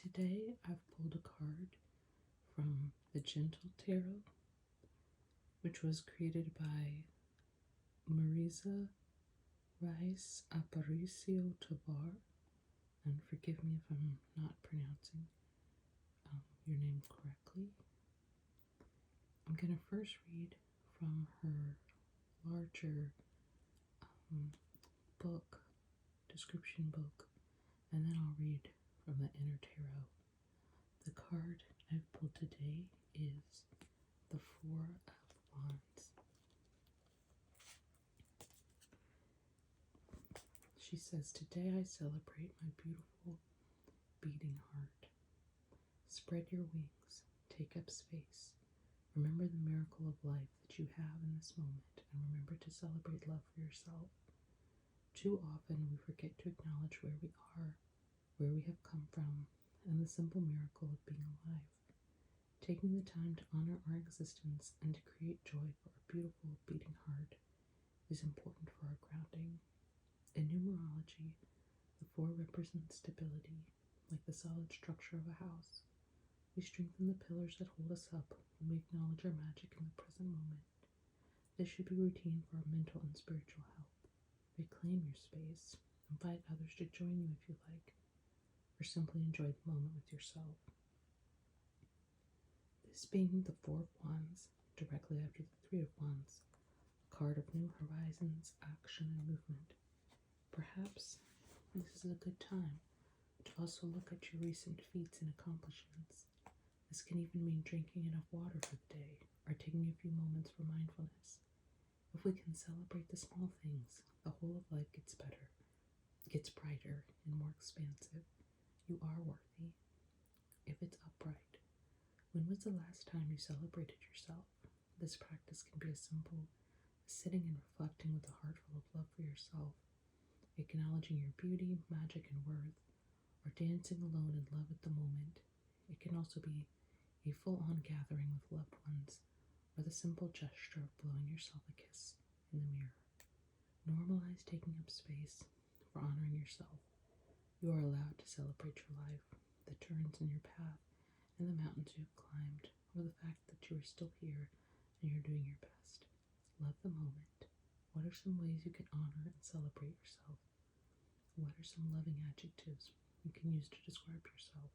Today I've pulled a card from the Gentle Tarot, which was created by Mariza Ryce Aparicio-Tovar. And forgive me if I'm not pronouncing your name correctly. I'm going to first read from her larger book, description book, and then I'll read from the inner tarot. The card I've pulled today is the Four of Wands. She says, "Today I celebrate my beautiful beating heart. Spread your wings, take up space. Remember the miracle of life that you have in this moment, and remember to celebrate love for yourself. Too often we forget to acknowledge where we are, where we have come from, and the simple miracle of being alive. Taking the time to honor our existence and to create joy for our beautiful beating heart is important for our grounding. In numerology, the four represents stability, like the solid structure of a house. We strengthen the pillars that hold us up when we acknowledge our magic in the present moment. This should be routine for our mental and spiritual health. Reclaim your space. Invite others to join you if you like, or simply enjoy the moment with yourself." This being the Four of Wands, directly after the Three of Wands, a card of new horizons, action, and movement. Perhaps this is a good time to also look at your recent feats and accomplishments. This can even mean drinking enough water for the day or taking a few moments for mindfulness. If we can celebrate the small things, the whole of life gets better, gets brighter, and more expansive. You are worthy. If it's upright, when was the last time you celebrated yourself? This practice can be as simple as sitting and reflecting with a heart full of love for yourself, acknowledging your beauty, magic, and worth, or dancing alone in love at the moment. It can also be a full-on gathering with loved ones, or the simple gesture of blowing yourself a kiss in the mirror. Normalize taking up space for honoring yourself. You are allowed to celebrate your life, the turns in your path, and the mountains you have climbed, or the fact that you are still here and you're doing your best. Love the moment. What are some ways you can honor and celebrate yourself? What are some loving adjectives you can use to describe yourself?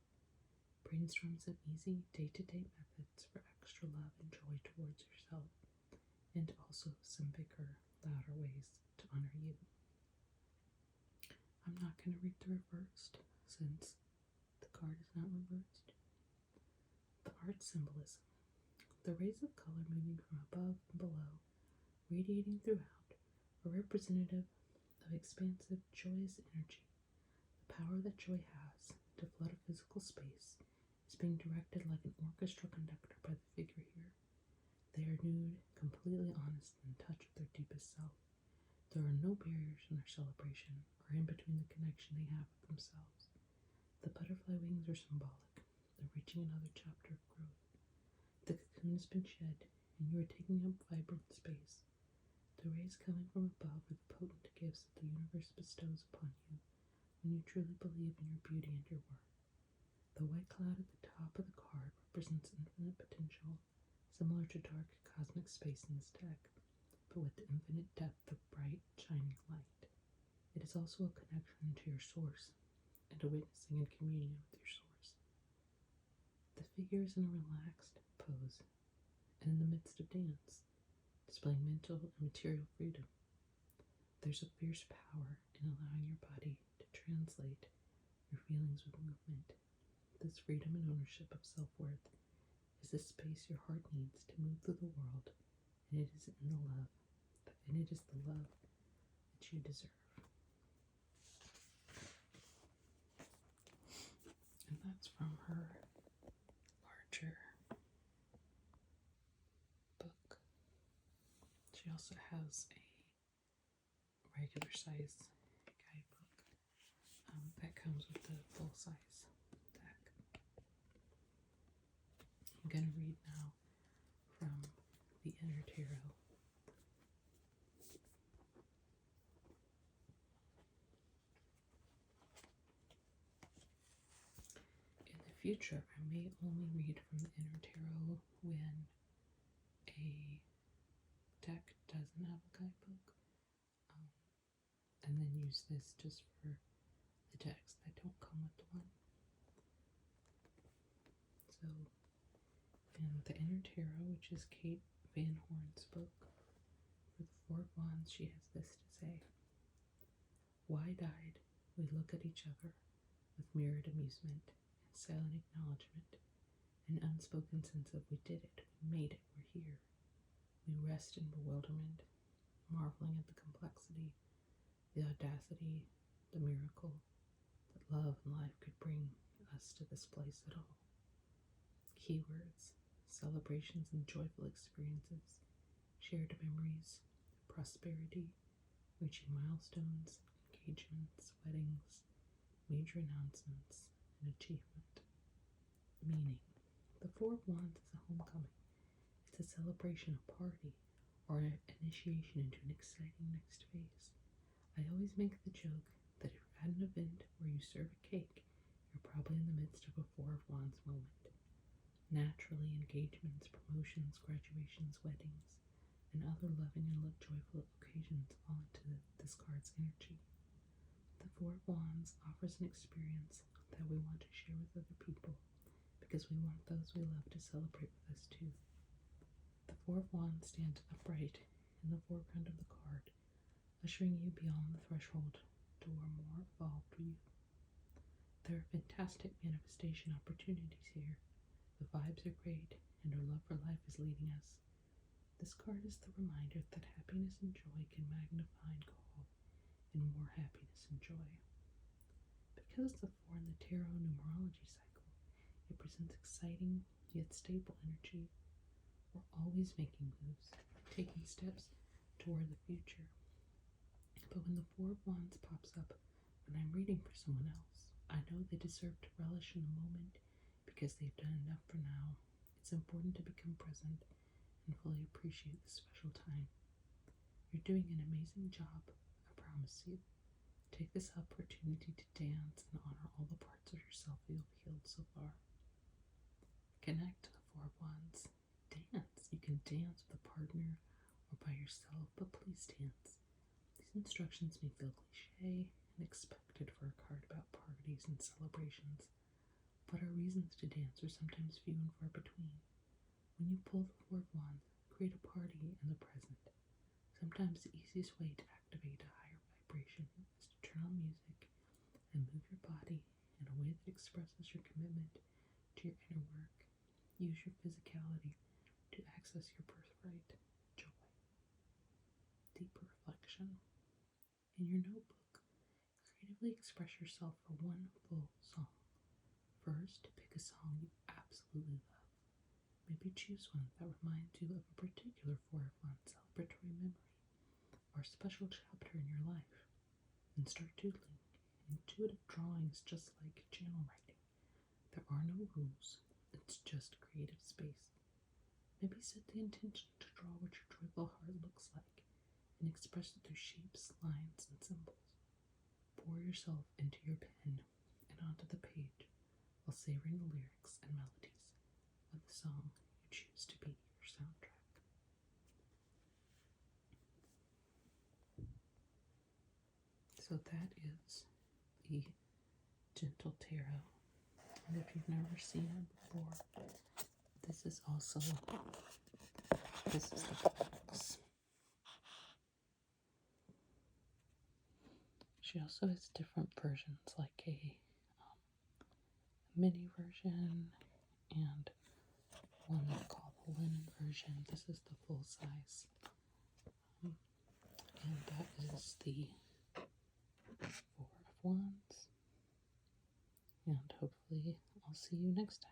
Brainstorm some easy day-to-day methods for extra love and joy towards yourself, and also some bigger, louder ways to honor you. I'm not going to read the reversed since the card is not reversed. The art symbolism. The rays of color moving from above and below, radiating throughout, are representative of expansive, joyous energy. The power that joy has to flood a physical space is being directed like an orchestra conductor by the figure here. They are nude, completely honest, and in touch with their deepest self. There are no barriers in their celebration or in between the connection they have with themselves. The butterfly wings are symbolic. They're reaching another chapter of growth. The cocoon has been shed, and you are taking up vibrant space. The rays coming from above are the potent gifts that the universe bestows upon you when you truly believe in your beauty and your worth. The white cloud at the top of the card represents infinite potential, similar to dark cosmic space in this deck, but with the infinite depth of bright, shining light. It is also a connection to your source and a witnessing and communion with your source. The figure is in a relaxed pose and in the midst of dance, displaying mental and material freedom. There's a fierce power in allowing your body to translate your feelings with movement. This freedom and ownership of self-worth is the space your heart needs to move through the world, and it is the love that you deserve. And that's from her larger book. She also has a regular size guidebook that comes with the full size deck. I'm going to read now from the inner tarot. In future, I may only read from the inner tarot when a deck doesn't have a guidebook, and then use this just for the decks that don't come with one. So, in the inner tarot, which is Kate Van Horn's book, for the Four of Wands, she has this to say: wide-eyed, we look at each other with mirrored amusement and silent acknowledgement, an unspoken sense of we did it, we made it, we're here. We rest in bewilderment, marveling at the complexity, the audacity, the miracle that love and life could bring us to this place at all. Keywords: celebrations and joyful experiences, shared memories, prosperity, reaching milestones, engagements, weddings, major announcements, and achievement. Meaning: the Four of Wands is a homecoming. It's a celebration, a party, or an initiation into an exciting next phase. I always make the joke that if you're at an event where you serve a cake, you're probably in the midst of a Four of Wands moment. Naturally, engagements, promotions, graduations, weddings, and other loving and joyful occasions fall into this card's energy. The Four of Wands offers an experience that we want to share with other people because we want those we love to celebrate with us too. The Four of Wands stands upright in the foreground of the card, ushering you beyond the threshold to a more evolved view. There are fantastic manifestation opportunities here. The vibes are great, and our love for life is leading us. This card is the reminder that happiness and joy can magnify and call in more happiness and joy. Because it's the four in the tarot numerology cycle, it presents exciting yet stable energy. We're always making moves, taking steps toward the future. But when the Four of Wands pops up when I'm reading for someone else, I know they deserve to relish in the moment because they've done enough for now. It's important to become present and fully appreciate the special time. You're doing an amazing job, I promise you. Take this opportunity to dance and honor all the parts of yourself you've healed so far. Connect to the Four of Wands. Dance. You can dance with a partner or by yourself, but please dance. These instructions may feel cliche and expected for a card about parties and celebrations, but our reasons to dance are sometimes few and far between. When you pull the Four of Wands, create a party in the present. Sometimes the easiest way to activate a higher vibration is to turn on music and move your body in a way that expresses your commitment to your inner work. Use your physicality to access your birthright, joy. Deeper reflection. In your notebook, creatively express yourself for one full song. First, pick a song you absolutely love. Maybe choose one that reminds you of a particular Four of Wands celebratory memory or special chapter in your life, and start doodling. Intuitive drawing is just like journal writing. There are no rules, it's just creative space. Maybe set the intention to draw what your joyful heart looks like and express it through shapes, lines, and symbols. Pour yourself into your pen and onto the page while savoring the lyrics and melodies of the song you choose to be your soundtrack. So that is the Gentle Tarot. And if you've never seen it before, this is also, this is the box. She also has different versions, like a mini version and one they call the linen version. This is the full size. And that is the Four of Wands. And hopefully I'll see you next time.